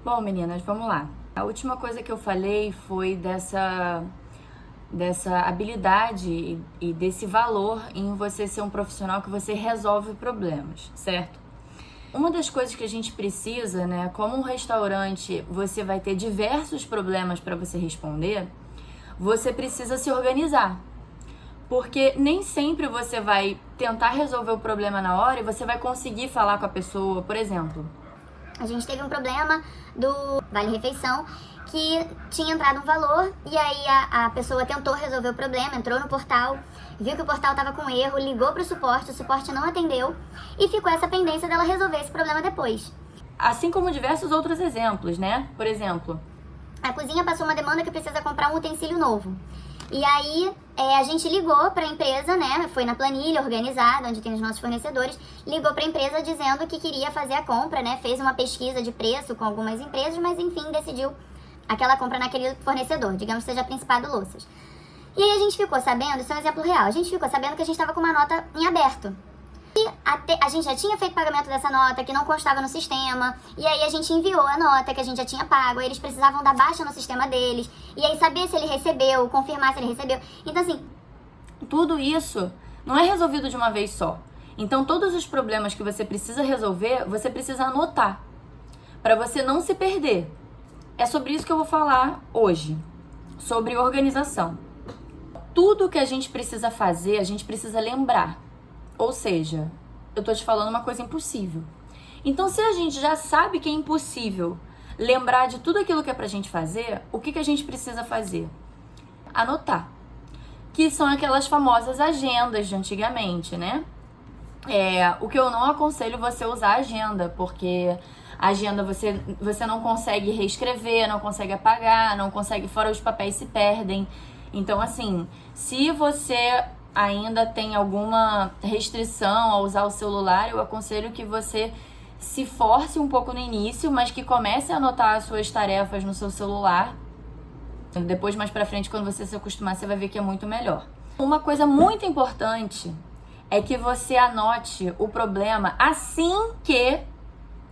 Bom, meninas, vamos lá. A última coisa que eu falei foi dessa habilidade e desse valor em você ser um profissional que você resolve problemas, certo? Uma das coisas que a gente precisa, né, como um restaurante, você vai ter diversos problemas para você responder, você precisa se organizar. Porque nem sempre você vai tentar resolver o problema na hora e você vai conseguir falar com a pessoa, por exemplo. A gente teve um problema do Vale Refeição que tinha entrado um valor e aí a pessoa tentou resolver o problema, entrou no portal, viu que o portal estava com erro, ligou para o suporte não atendeu e ficou essa pendência dela resolver esse problema depois. Assim como diversos outros exemplos, né? Por exemplo, a cozinha passou uma demanda que precisa comprar um utensílio novo. E aí a gente ligou para a empresa, né? Foi na planilha organizada, onde tem os nossos fornecedores, ligou para a empresa dizendo que queria fazer a compra, né? Fez uma pesquisa de preço com algumas empresas, mas enfim, decidiu aquela compra naquele fornecedor, digamos que seja a Principado Louças. E aí a gente ficou sabendo, isso é um exemplo real, a gente ficou sabendo que a gente estava com uma nota em aberto. E a gente já tinha feito pagamento dessa nota, que não constava no sistema, e aí a gente enviou a nota que a gente já tinha pago, aí eles precisavam dar baixa no sistema deles, e aí saber se ele recebeu, confirmar se ele recebeu. Então assim, tudo isso não é resolvido de uma vez só. Então todos os problemas que você precisa resolver, você precisa anotar, para você não se perder. É sobre isso que eu vou falar hoje, sobre organização. Tudo que a gente precisa fazer, a gente precisa lembrar. Ou seja, eu tô te falando uma coisa impossível. Então, se a gente já sabe que é impossível lembrar de tudo aquilo que é pra gente fazer, o que a gente precisa fazer? Anotar. Que são aquelas famosas agendas de antigamente, né? O que eu não aconselho você usar agenda, porque a agenda você não consegue reescrever, não consegue apagar, não consegue, fora os papéis se perdem. Então, assim, se você ainda tem alguma restrição a usar o celular, eu aconselho que você se force um pouco no início, mas que comece a anotar as suas tarefas no seu celular. Depois, mais pra frente, quando você se acostumar, você vai ver que é muito melhor. Uma coisa muito importante é que você anote o problema assim que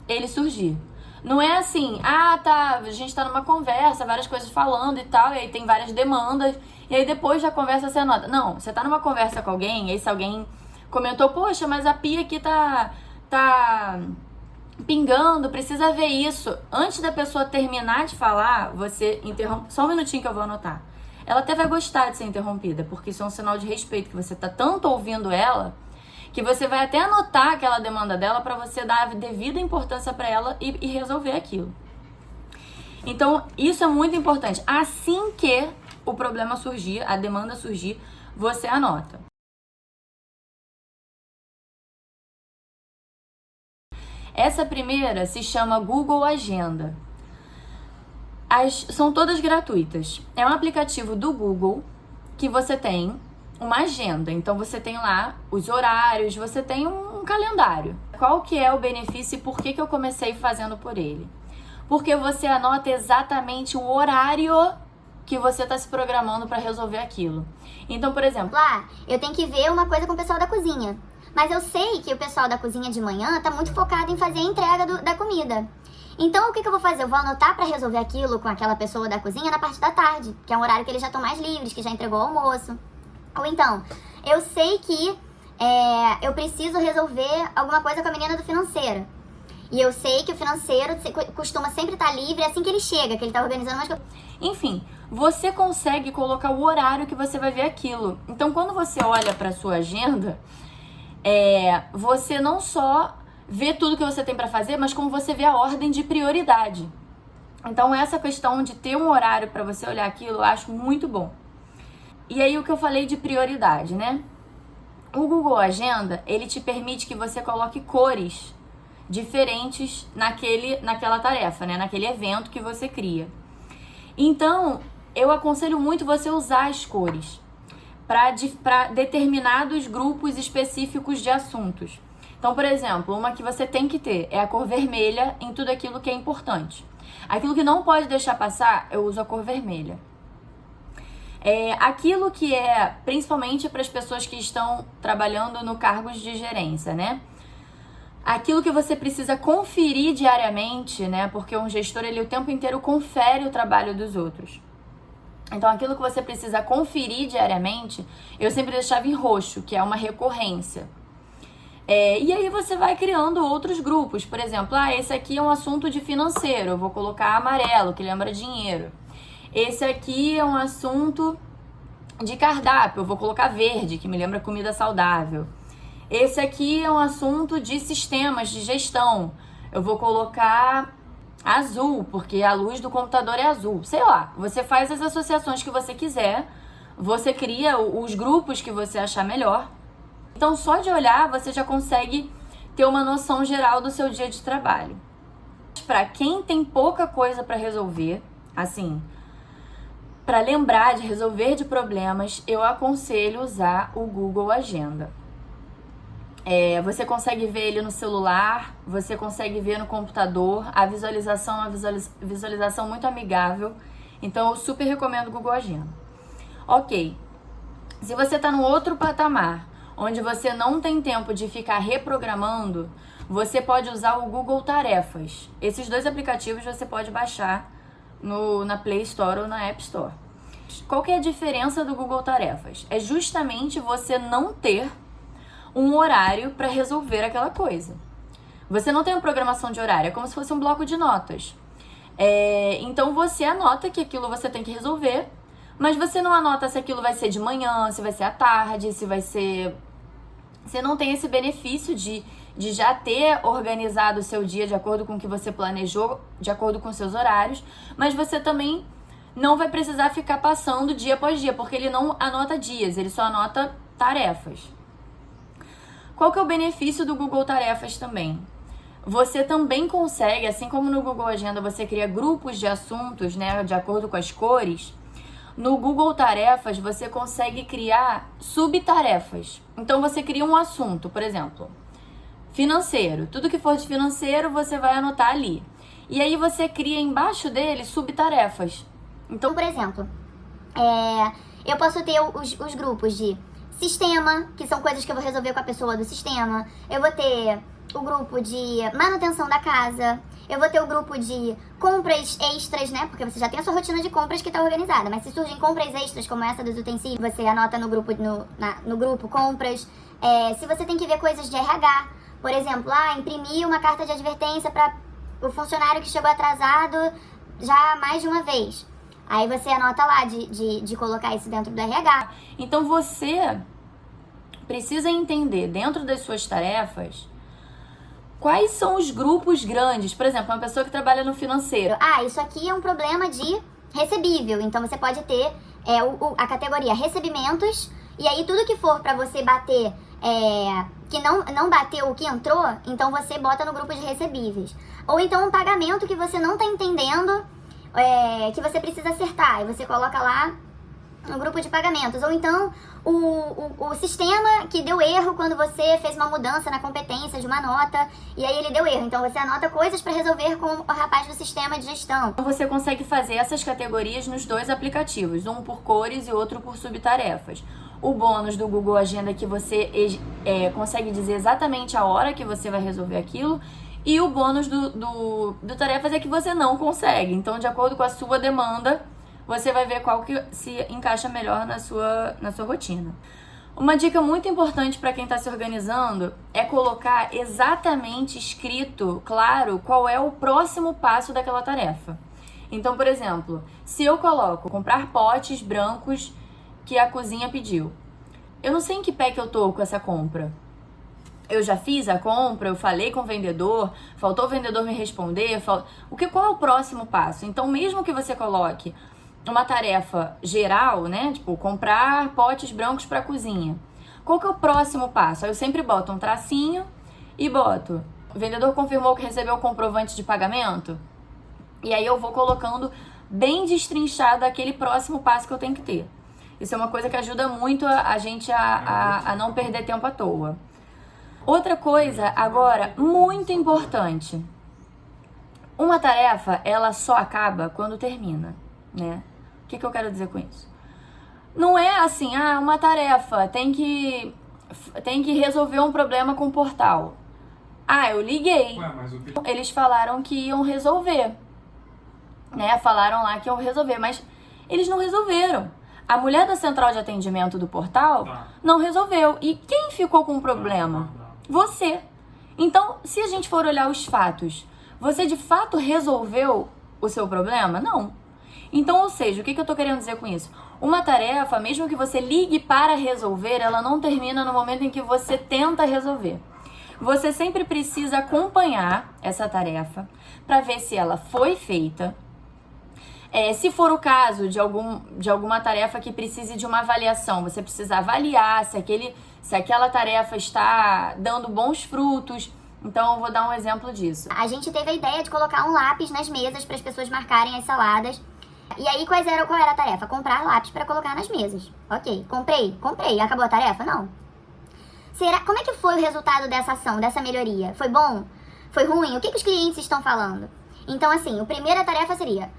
ele surgir. Não é assim, a gente tá numa conversa, várias coisas falando e tal, e aí tem várias demandas, e aí depois da conversa você anota. Não, você tá numa conversa com alguém, e aí se alguém comentou, poxa, mas a pia aqui tá pingando, precisa ver isso. Antes da pessoa terminar de falar, você interrompe, só um minutinho que eu vou anotar. Ela até vai gostar de ser interrompida, porque isso é um sinal de respeito, que você tá tanto ouvindo ela, que você vai até anotar aquela demanda dela para você dar a devida importância para ela e resolver aquilo. Então, isso é muito importante. Assim que o problema surgir, a demanda surgir, você anota. Essa primeira se chama Google Agenda. São todas gratuitas. É um aplicativo do Google que você tem uma agenda, então você tem lá os horários, você tem um calendário. Qual que é o benefício e por que eu comecei fazendo por ele? Porque você anota exatamente o horário que você está se programando para resolver aquilo. Então, por exemplo, eu tenho que ver uma coisa com o pessoal da cozinha, mas eu sei que o pessoal da cozinha de manhã tá muito focado em fazer a entrega da comida. Então, o que eu vou fazer? Eu vou anotar para resolver aquilo com aquela pessoa da cozinha na parte da tarde, que é um horário que eles já estão mais livres, que já entregou o almoço. Ou então, eu sei que eu preciso resolver alguma coisa com a menina do financeiro. E eu sei que o financeiro costuma sempre estar livre assim que ele chega, que ele está organizando umas coisas. Enfim, você consegue colocar o horário que você vai ver aquilo. Então, quando você olha para sua agenda, você não só vê tudo que você tem para fazer, mas como você vê a ordem de prioridade. Então, essa questão de ter um horário para você olhar aquilo, eu acho muito bom. E aí, o que eu falei de prioridade, né? O Google Agenda, ele te permite que você coloque cores diferentes naquela tarefa, né? Naquele evento que você cria. Então, eu aconselho muito você usar as cores para determinados grupos específicos de assuntos. Então, por exemplo, uma que você tem que ter é a cor vermelha em tudo aquilo que é importante. Aquilo que não pode deixar passar, eu uso a cor vermelha. Aquilo que é principalmente para as pessoas que estão trabalhando no cargos de gerência, né? aquilo que você precisa conferir diariamente, né? Porque um gestor, ele o tempo inteiro confere o trabalho dos outros. Então, aquilo que você precisa conferir diariamente, eu sempre deixava em roxo, que é uma recorrência. E aí você vai criando outros grupos. Por exemplo, esse aqui é um assunto de financeiro, eu vou colocar amarelo, que lembra dinheiro. Esse aqui é um assunto de cardápio, eu vou colocar verde, que me lembra comida saudável. Esse aqui é um assunto de sistemas de gestão, eu vou colocar azul, porque a luz do computador é azul. Sei lá, você faz as associações que você quiser, você cria os grupos que você achar melhor. Então, só de olhar, você já consegue ter uma noção geral do seu dia de trabalho. Para quem tem pouca coisa para resolver, assim, para lembrar de resolver de problemas, eu aconselho usar o Google Agenda. Você consegue ver ele no celular, você consegue ver no computador, a visualização é uma visualização muito amigável, então eu super recomendo o Google Agenda. Ok, se você está no outro patamar, onde você não tem tempo de ficar reprogramando, você pode usar o Google Tarefas. Esses dois aplicativos você pode baixar na Play Store ou na App Store. Qual que é a diferença do Google Tarefas? É justamente você não ter um horário para resolver aquela coisa. Você não tem uma programação de horário, é como se fosse um bloco de notas. Então você anota que aquilo você tem que resolver, mas você não anota se aquilo vai ser de manhã, se vai ser à tarde, se vai ser... Você não tem esse benefício de já ter organizado o seu dia de acordo com o que você planejou, de acordo com seus horários, mas você também não vai precisar ficar passando dia após dia, porque ele não anota dias, ele só anota tarefas. Qual que é o benefício do Google Tarefas também? Você também consegue, assim como no Google Agenda você cria grupos de assuntos, né, de acordo com as cores, no Google Tarefas você consegue criar subtarefas. Então você cria um assunto, por exemplo, financeiro. Tudo que for de financeiro você vai anotar ali. E aí você cria embaixo dele subtarefas. Então, por exemplo, eu posso ter os grupos de sistema, que são coisas que eu vou resolver com a pessoa do sistema. Eu vou ter o grupo de manutenção da casa. Eu vou ter o grupo de compras extras, né? Porque você já tem a sua rotina de compras que tá organizada. Mas se surgem compras extras, como essa dos utensílios, você anota no grupo, no grupo compras. Se você tem que ver coisas de RH, por exemplo, imprimir uma carta de advertência para o funcionário que chegou atrasado já mais de uma vez. Aí você anota lá de colocar isso dentro do RH. Então você precisa entender dentro das suas tarefas quais são os grupos grandes. Por exemplo, uma pessoa que trabalha no financeiro. Isso aqui é um problema de recebível. Então você pode ter a categoria recebimentos. E aí tudo que for para você bater, que não bateu o que entrou, então você bota no grupo de recebíveis. Ou então um pagamento que você não tá entendendo, que você precisa acertar. E você coloca lá no grupo de pagamentos. Ou então o sistema que deu erro quando você fez uma mudança na competência de uma nota e aí ele deu erro. Então você anota coisas para resolver com o rapaz do sistema de gestão. Então você consegue fazer essas categorias nos dois aplicativos, um por cores e outro por subtarefas. O bônus do Google Agenda é que você consegue dizer exatamente a hora que você vai resolver aquilo. E o bônus do Tarefas é que você não consegue. Então, de acordo com a sua demanda, você vai ver qual que se encaixa melhor na sua rotina. Uma dica muito importante para quem está se organizando é colocar exatamente escrito, claro, qual é o próximo passo daquela tarefa. Então, por exemplo, se eu coloco comprar potes brancos que a cozinha pediu, eu não sei em que pé que eu tô com essa compra. Eu já fiz a compra, eu falei com o vendedor, faltou o vendedor me responder, qual é o próximo passo? Então, mesmo que você coloque uma tarefa geral, né, tipo, comprar potes brancos para a cozinha, qual que é o próximo passo? Aí eu sempre boto um tracinho e boto, o vendedor confirmou que recebeu o comprovante de pagamento, e aí eu vou colocando bem destrinchado aquele próximo passo que eu tenho que ter. Isso é uma coisa que ajuda muito a gente a não perder tempo à toa. Outra coisa, agora, muito importante. Uma tarefa, ela só acaba quando termina, né? O que eu quero dizer com isso? Não é assim, uma tarefa, tem que resolver um problema com o portal. Ah, eu liguei. Ué, mas Eles falaram que iam resolver, né? Falaram lá que iam resolver, mas eles não resolveram. A mulher da central de atendimento do portal não resolveu. E quem ficou com o problema? Você. Então, se a gente for olhar os fatos, você de fato resolveu o seu problema? Não. Então, ou seja, o que eu tô querendo dizer com isso? Uma tarefa, mesmo que você ligue para resolver, ela não termina no momento em que você tenta resolver. Você sempre precisa acompanhar essa tarefa para ver se ela foi feita. Se for o caso de alguma tarefa que precise de uma avaliação, você precisa avaliar se aquela tarefa está dando bons frutos. Então, eu vou dar um exemplo disso. A gente teve a ideia de colocar um lápis nas mesas para as pessoas marcarem as saladas. E aí, qual era a tarefa? Comprar lápis para colocar nas mesas. Ok, comprei. Acabou a tarefa? Não. Como é que foi o resultado dessa ação, dessa melhoria? Foi bom? Foi ruim? O que os clientes estão falando? Então, assim, a primeira tarefa seria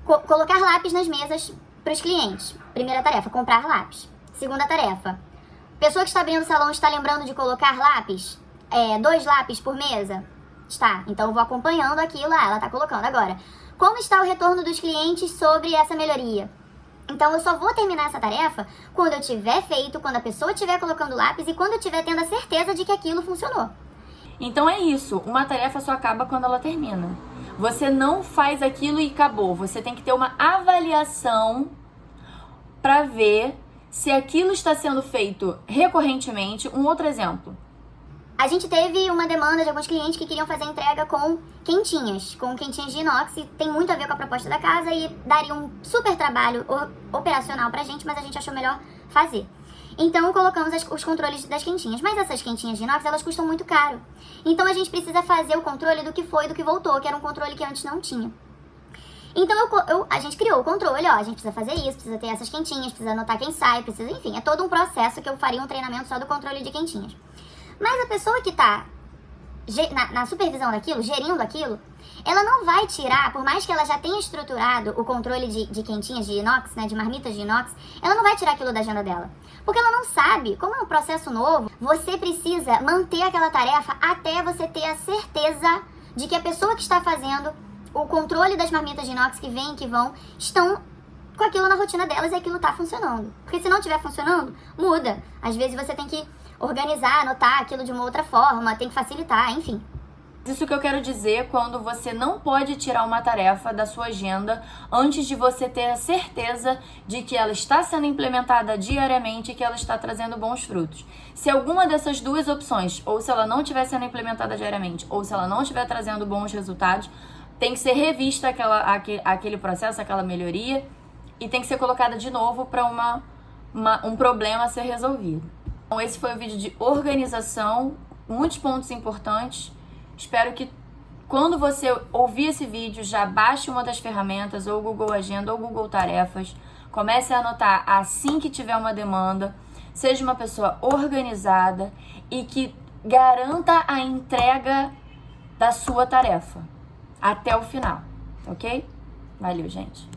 colocar lápis nas mesas para os clientes. Primeira tarefa, comprar lápis. Segunda tarefa, pessoa que está abrindo o salão está lembrando de colocar lápis? 2 lápis por mesa? Está. Então, eu vou acompanhando aquilo. Ela está colocando. Agora, como está o retorno dos clientes sobre essa melhoria? Então, eu só vou terminar essa tarefa quando eu tiver feito, quando a pessoa estiver colocando lápis e quando eu estiver tendo a certeza de que aquilo funcionou. Então é isso, uma tarefa só acaba quando ela termina. Você não faz aquilo e acabou. Você tem que ter uma avaliação para ver se aquilo está sendo feito recorrentemente. Um outro exemplo. A gente teve uma demanda de alguns clientes que queriam fazer entrega com quentinhas de inox, e tem muito a ver com a proposta da casa e daria um super trabalho operacional pra gente, mas a gente achou melhor fazer. Então colocamos os controles das quentinhas, mas essas quentinhas de inox, elas custam muito caro. Então a gente precisa fazer o controle do que foi e do que voltou, que era um controle que antes não tinha. Então a gente criou o controle, a gente precisa fazer isso, precisa ter essas quentinhas, precisa anotar quem sai, enfim, é todo um processo que eu faria um treinamento só do controle de quentinhas. Mas a pessoa que tá na supervisão daquilo, gerindo aquilo, ela não vai tirar, por mais que ela já tenha estruturado o controle de quentinhas de inox, né, de marmitas de inox, ela não vai tirar aquilo da agenda dela. Porque ela não sabe, como é um processo novo, você precisa manter aquela tarefa até você ter a certeza de que a pessoa que está fazendo o controle das marmitas de inox que vêm e que vão, estão com aquilo na rotina delas e aquilo tá funcionando. Porque se não estiver funcionando, muda. Às vezes você tem que organizar, anotar aquilo de uma outra forma, tem que facilitar, enfim. Isso que eu quero dizer quando você não pode tirar uma tarefa da sua agenda antes de você ter a certeza de que ela está sendo implementada diariamente e que ela está trazendo bons frutos. Se alguma dessas duas opções, ou se ela não estiver sendo implementada diariamente, ou se ela não estiver trazendo bons resultados, tem que ser revista aquele processo, aquela melhoria, e tem que ser colocada de novo para um problema a ser resolvido. Então, esse foi o vídeo de organização, muitos pontos importantes. Espero que quando você ouvir esse vídeo, já baixe uma das ferramentas, ou o Google Agenda ou o Google Tarefas. Comece a anotar assim que tiver uma demanda. Seja uma pessoa organizada e que garanta a entrega da sua tarefa até o final, ok? Valeu, gente!